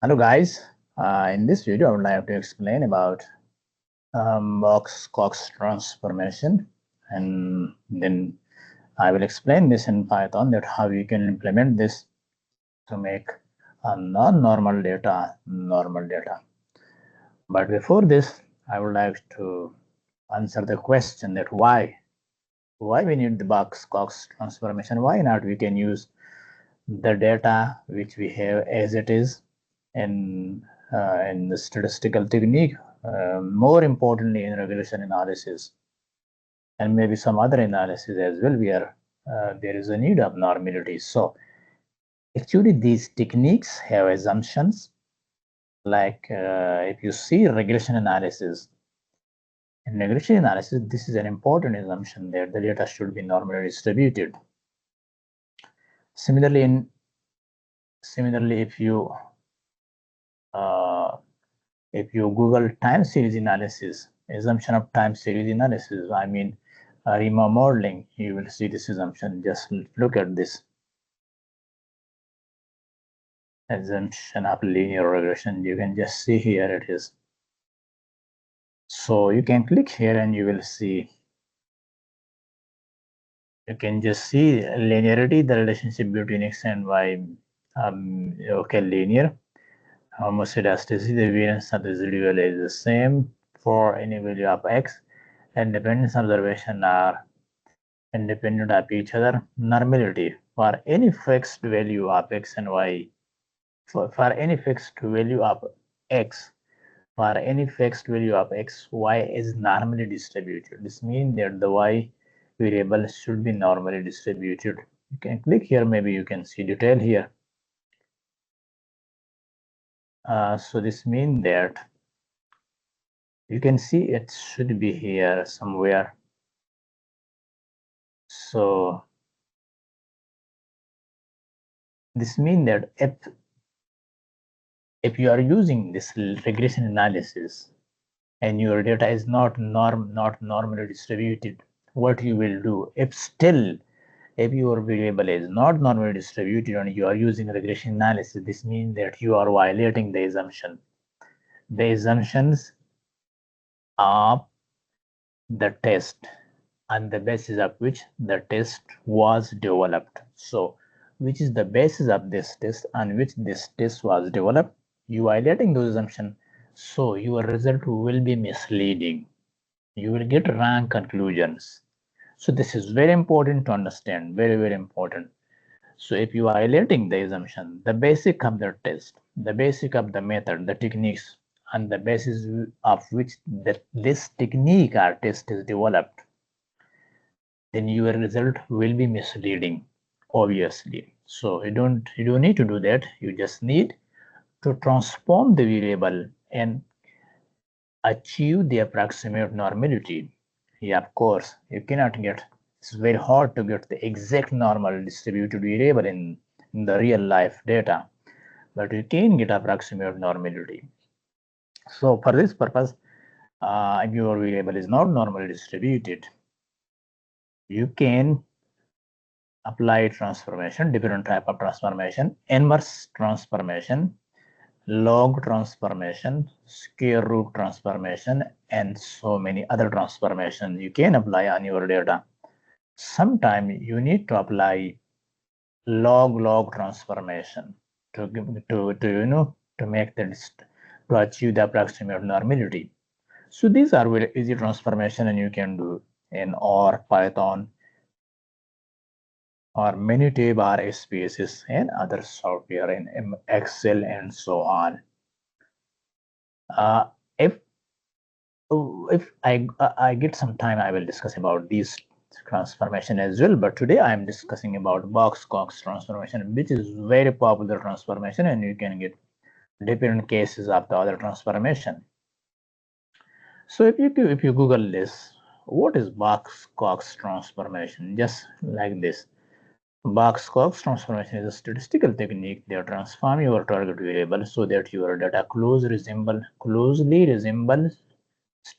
Hello guys, in this video I would like to explain about Box-Cox transformation, and then I will explain this in Python that how you can implement this to make a non-normal data normal data. But before this I would like to answer the question that why we need the Box-Cox transformation. Why not we can use the data which we have as it is in the statistical technique, more importantly in regression analysis and maybe some other analysis as well, where there is a need of normality. So actually these techniques have assumptions like if you see regression analysis, in regression analysis this is an important assumption that the data should be normally distributed. Similarly, if you Google time series analysis, assumption of time series analysis, I mean Riemann modeling, you will see this assumption. Just look at this assumption of linear regression. You can just see here it is. So you can click here and you will see. You can just see linearity, the relationship between x and y. Okay, linear. Homoscedasticity, the variance of the residual is the same for any value of x, and dependence observation are independent of each other. Normality for any fixed value of x and y, for any fixed value of x, for any fixed value of x, y is normally distributed. This means that the y variable should be normally distributed. You can click here, maybe you can see detail here. So this means that you can see it should be here somewhere. So this means that if you are using this regression analysis and your data is not normally distributed, what you will do, if your variable is not normally distributed and you are using regression analysis, this means that you are violating the assumptions of the test on the basis of which the test was developed. So which is the basis of this test on which this test was developed? You violating those assumptions, so your result will be misleading. You will get wrong conclusions. So this is very important to understand, very important. So if you are violating the assumption, the basic of the test, the basic of the method, the techniques on the basis of which this technique or test is developed, then your result will be misleading, obviously. So you don't need to do that. You just need to transform the variable and achieve the approximate normality. Yeah, of course, you cannot get, it's very hard to get the exact normal distributed variable in the real life data, but you can get approximate normality. So for this purpose, if your variable is not normally distributed, you can apply transformation, different type of transformation, inverse transformation, log transformation, square root transformation, and so many other transformations you can apply on your data. Sometimes you need to apply log transformation to make to achieve the approximate normality. So these are very easy transformation, and you can do in R, Python, or Minitab or SPSS and other software in Excel and so on. If I get some time, I will discuss about these transformation as well. But today I am discussing about Box-Cox transformation, which is very popular transformation, and you can get different cases of the other transformation. So if you Google this, what is Box-Cox transformation? Just like this. Box-Cox transformation is a statistical technique that transforms your target variable so that your data closely resembles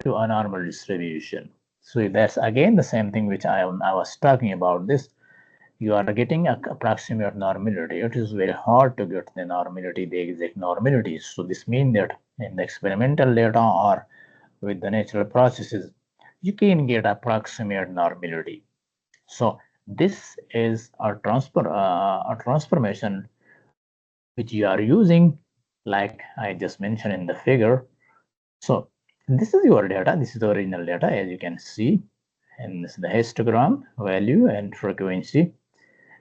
to a normal distribution. So that's again the same thing which I was talking about this. you are getting a approximate normality. It is very hard to get the normality, the exact normality. So this means that in the experimental data or with the natural processes, you can get approximate normality. So this is a transformation which you are using, like I just mentioned in the figure. So this is your data. This is the original data, as you can see, and this is the histogram value and frequency.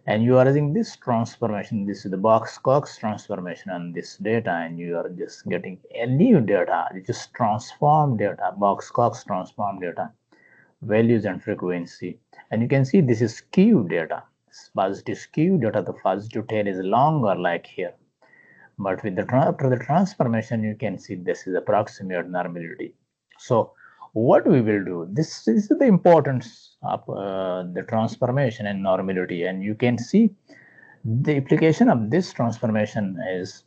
And you are using this transformation. This is the Box-Cox transformation on this data, and you are just getting a new data, which is transformed data, Box-Cox transformed data, values and frequency. And you can see this is skew data. Positive skew data, the positive tail is longer, like here. But with the after the transformation, you can see this is approximate normality. So what we will do, this is the importance of the transformation and normality, and you can see the application of this transformation is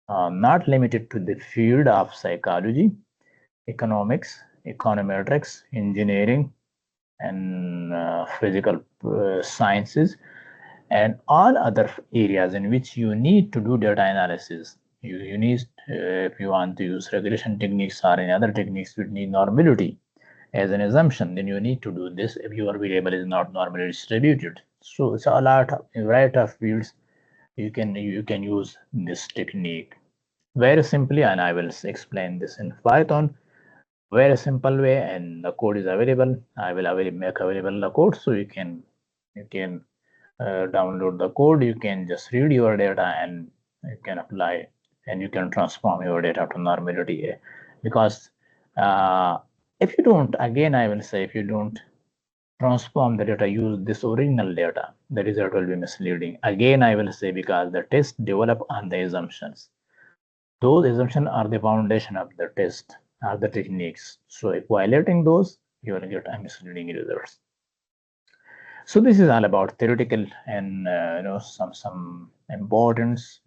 not limited to the field of psychology, economics, econometrics, engineering, and physical sciences, and all other areas in which you need to do data analysis. You need, if you want to use regression techniques or any other techniques, you need normality as an assumption. Then you need to do this if your variable is not normally distributed. So it's a lot of a variety of fields you can use this technique very simply, and I will explain this in Python very simple way, and the code is available. I will make available the code, so you can download the code. You can just read your data and you can apply, and you can transform your data to normality. Because if you don't, again I will say, if you don't transform the data, use this original data, the result will be misleading. Again I will say, because the test develop on the assumptions. Those assumptions are the foundation of the test, are the techniques. So if violating those, you will get misleading results. So this is all about theoretical and some importance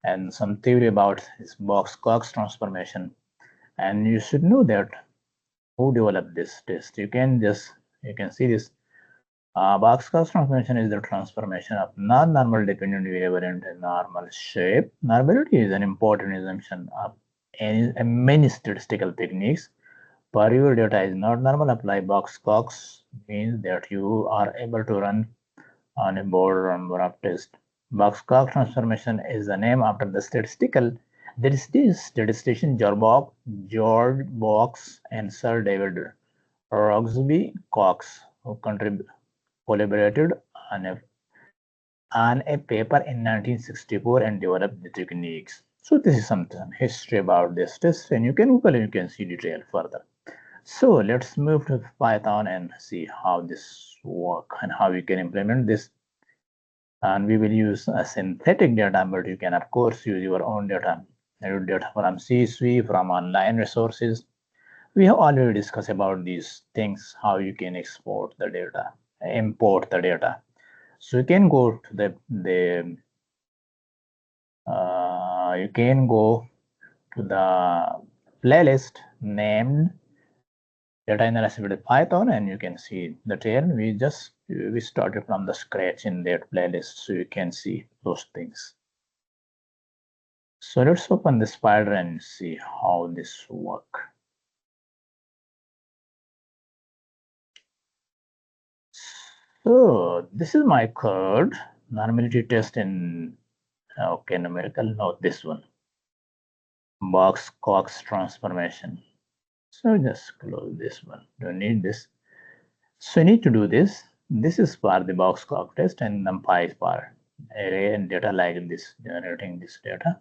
and some theory about this Box-Cox transformation. And you should know that who developed this test. You can see this. Box-Cox transformation is the transformation of non-normal dependent variable into normal shape. Normality is an important assumption of many statistical techniques. For your data is not normal, apply Box-Cox means that you are able to run on a broad number of tests. Box-Cox transformation is the name after the statistical. There is this statistician George Box and Sir David Roxby Cox who collaborated on a paper in 1964 and developed the techniques. So this is some history about this test, and you can Google and you can see detail further. So let's move to Python and see how this work and how you can implement this. And we will use a synthetic data, but you can of course use your own data. Your data from CSV, from online resources. We have already discussed about these things, how you can export the data, import the data. So you can go to you can go to the playlist named data analysis with Python, and you can see the tail. We started from the scratch in that playlist, so you can see those things. So let's open the spider and see how this work. So this is my code, normality test in okay, numerical, no, this one, Box-Cox transformation. So just close this one, don't need this. So you need to do this. This is for the Box-Cox test, and NumPy is for array and data like this, generating this data.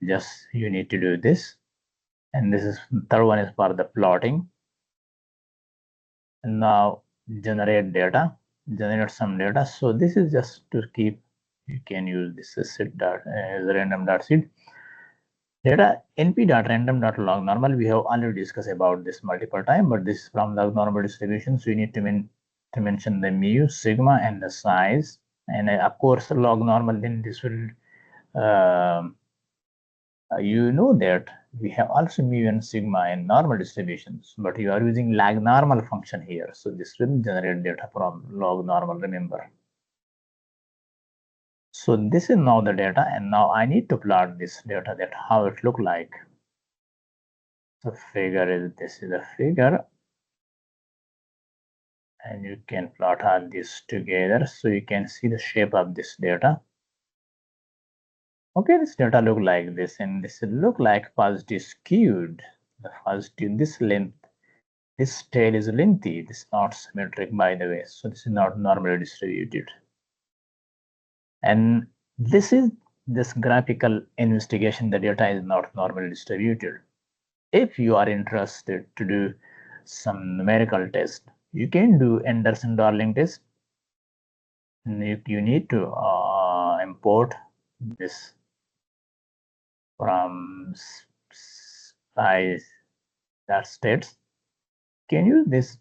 Just you need to do this. And this is third one is for the plotting. And now generate data, generate some data. So this is just to keep, you can use this as random.seed. Data np.random.log normal. We have already discussed about this multiple times, but this is from the normal distribution. So you need to mention the mu, sigma, and the size. And of course, log normal, then this will, you know that we have also mu and sigma in normal distributions, but you are using lag normal function here. So this will generate data from log normal, remember. So this is now the data, and now I need to plot this data, that how it look like. The figure is, this is a figure, and you can plot all this together so you can see the shape of this data. Okay, this data look like this, and this look like positive skewed. The positive, this length, this tail is lengthy. This is not symmetric, by the way, so this is not normally distributed. And this is this graphical investigation. The data is not normally distributed. If you are interested to do some numerical test, you can do Anderson-Darling test. You need to import this from that states. Can use this,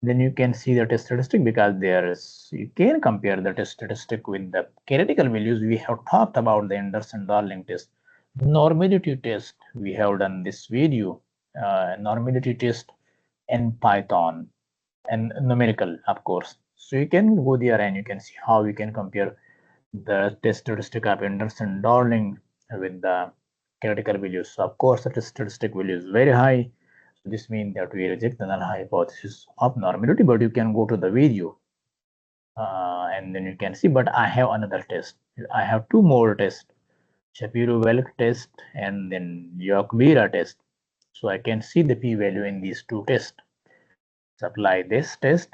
then you can see the test statistic, because there is, you can compare the test statistic with the theoretical values. We have talked about the Anderson-Darling test, normality test. We have done this video, normality test in Python, and numerical, of course. So you can go there and you can see how you can compare the test statistic of Anderson-Darling with the theoretical values. So of course, the test statistic value is very high. So this means that we reject the null hypothesis of normality, but you can go to the video and then you can see. But I have another test. I have two more tests, Shapiro-Wilk test and then York-Bera test. So I can see the p-value in these two tests. Apply this test,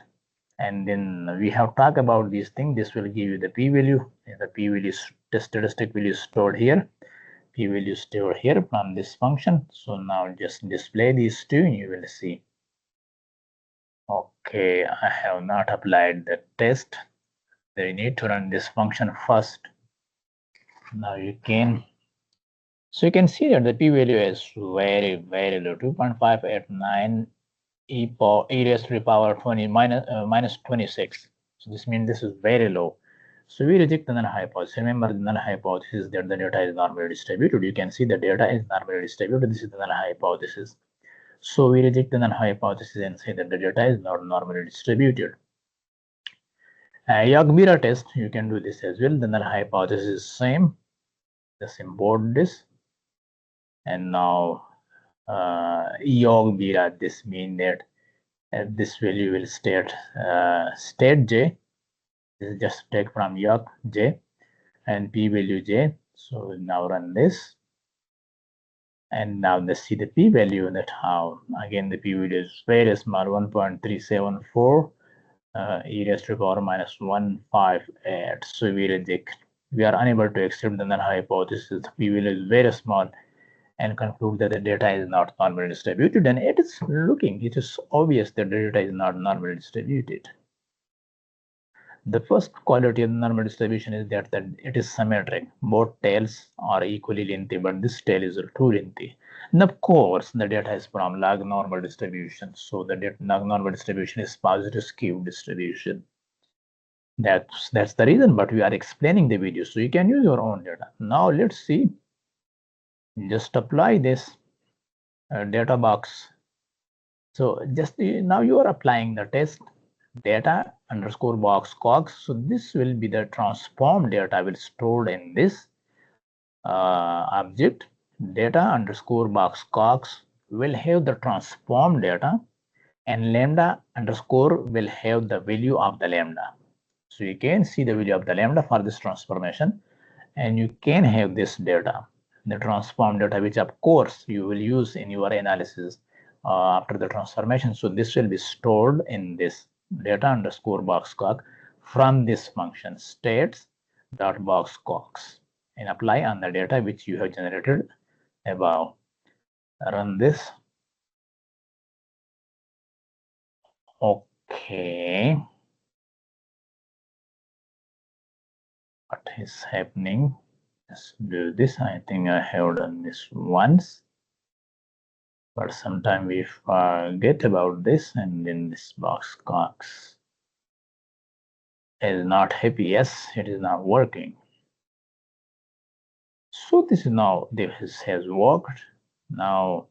and then we have talked about these things. This will give you the p-value, and the p-value test statistic value is stored here. P-value stored here from this function. So now just display these two and you will see. Okay, I have not applied the test. You need to run this function first. Now you can, so you can see that the p-value is very, very low, 2.589 e raised to the power 20 minus 26. So this means this is very low. So we reject the null hypothesis. Remember, the null hypothesis is that the data is normally distributed. You can see the data is normally distributed. This is the null hypothesis. So we reject the null hypothesis and say that the data is not normally distributed. York-Bera test, you can do this as well. The null hypothesis is same. Just import this, and now York-Bera, this means that this value will state j. This is just take from York j and p-value j. So now run this, and now let's see the p-value. That how, again, the p-value is very small, 1.374 e raised to the power minus 158. So we reject. We are unable to accept the null hypothesis. The p-value is very small, and conclude that the data is not normally distributed. And it is obvious that the data is not normally distributed. The first quality of the normal distribution is that it is symmetric. Both tails are equally lengthy, but this tail is too lengthy. And of course, the data is from log normal distribution. So the log normal distribution is positive skew distribution. That's the reason, but we are explaining the video, so you can use your own data. Now let's see. Just apply this data box. So just now you are applying the test data underscore Box-Cox. So this will be the transformed data will stored in this object. Data underscore Box-Cox will have the transformed data, and lambda underscore will have the value of the lambda. So you can see the value of the lambda for this transformation, and you can have this data, the transformed data, which of course you will use in your analysis after the transformation. So this will be stored in this data underscore Box-Cox from this function states dot Box-Cox, and apply on the data which you have generated above. Run this. Okay, what is happening? Let's do this. I think I have done this once, but sometimes we forget about this, and then this Box-Cox is not happy. Yes, it is not working. So this has worked. Now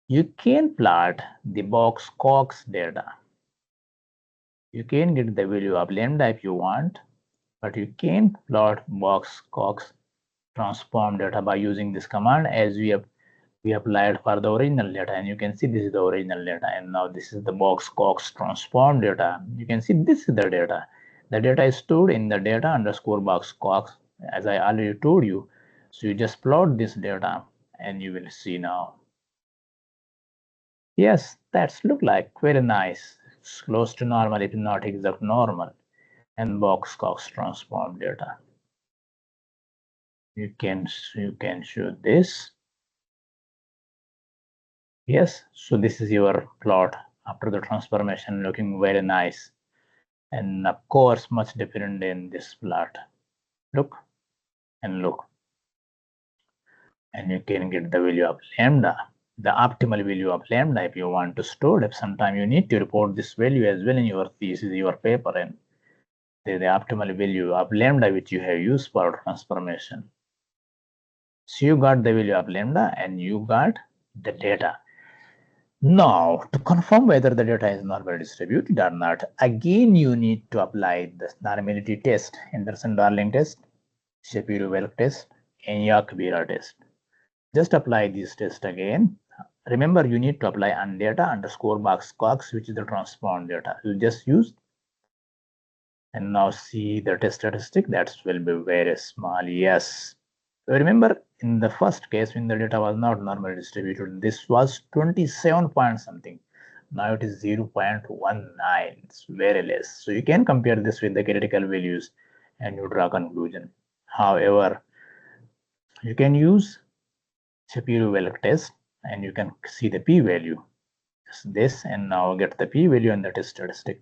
you can plot the Box-Cox data. You can get the value of lambda if you want. but you can plot Box-Cox transform data by using this command, as we applied for the original data, and you can see this is the original data, and now this is the Box-Cox transform data. You can see this is the data. The data is stored in the data underscore Box-Cox, as I already told you. So you just plot this data and you will see now. Yes, that's look like very nice. It's close to normal, if not exact normal. And Box-Cox transform data. You can show this. Yes, so this is your plot after the transformation, looking very nice, and of course much different than this plot. Look and look, and you can get the value of lambda, the optimal value of lambda. If you want to store it, sometime you need to report this value as well in your thesis, your paper, and the optimal value of lambda which you have used for transformation. So you got the value of lambda and you got the data. Now, to confirm whether the data is normally distributed or not, again you need to apply the normality test, Anderson-Darling test, Shapiro-Wilk test, and Yak-Bera test. Just apply this test again. Remember, you need to apply on data underscore Box-Cox, which is the transformed data. You just use, and now see the test statistic. That will be very small. Yes. So remember, in the first case, when the data was not normally distributed, this was 27 point something. Now it is 0.19. It's very less. So you can compare this with the critical values and you draw conclusion. However, you can use Shapiro-Wilk test and you can see the p-value. This, and now get the p-value and the test statistic.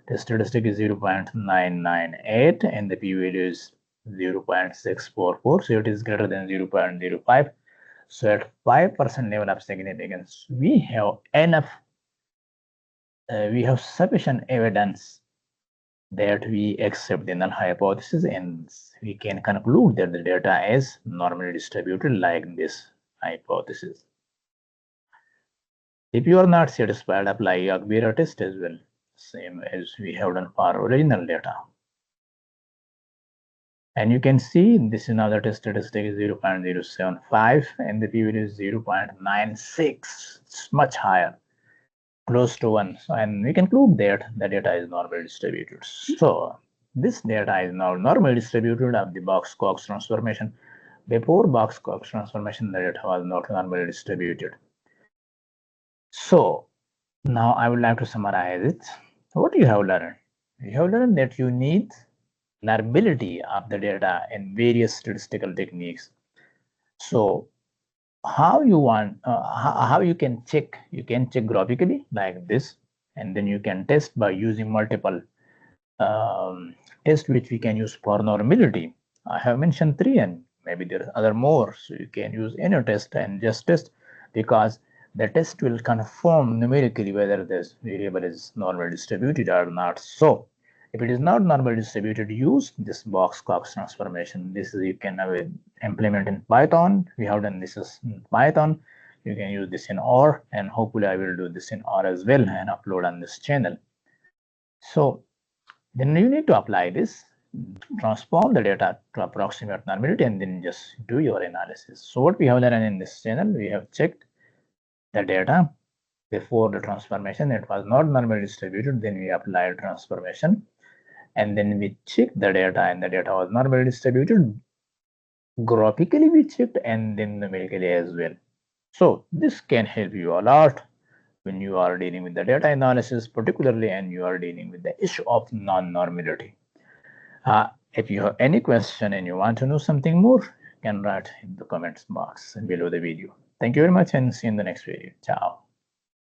The statistic is 0.998 and the p-value is 0.644. So it is greater than 0.05. So at 5% level of significance, we have enough, we have sufficient evidence that we accept the null hypothesis, and we can conclude that the data is normally distributed like this hypothesis. If you are not satisfied, apply Yak-Bera test as well, same as we have done for original data. And you can see this is now the test statistic is 0.075 and the p-value is 0.96. It's much higher, close to 1. So, and we conclude that the data is normally distributed. So this data is now normally distributed of the Box-Cox transformation. Before Box-Cox transformation, the data was not normally distributed. So now I would like to summarize it. What you have learned? You have learned that you need learnability of the data in various statistical techniques. So how you want, how you can check? You can check graphically like this, and then you can test by using multiple tests which we can use for normality. I have mentioned 3, and maybe there are other more. So you can use any test and just test, because the test will confirm numerically whether this variable is normally distributed or not. So if it is not normally distributed, use this Box-Cox transformation. This is, you can implement in Python. We have done this in Python. You can use this in R, and hopefully I will do this in R as well and upload on this channel. So then you need to apply this, transform the data to approximate normality, and then just do your analysis. So what we have learned in this channel, we have checked the data before the transformation. It was not normally distributed. Then we applied transformation, and then we checked the data, and the data was normally distributed. Graphically we checked, and then numerically as well. So this can help you a lot when you are dealing with the data analysis, particularly, and you are dealing with the issue of non-normality. If you have any question and you want to know something more, you can write in the comments box below the video. Thank you very much, and see you in the next video. Ciao.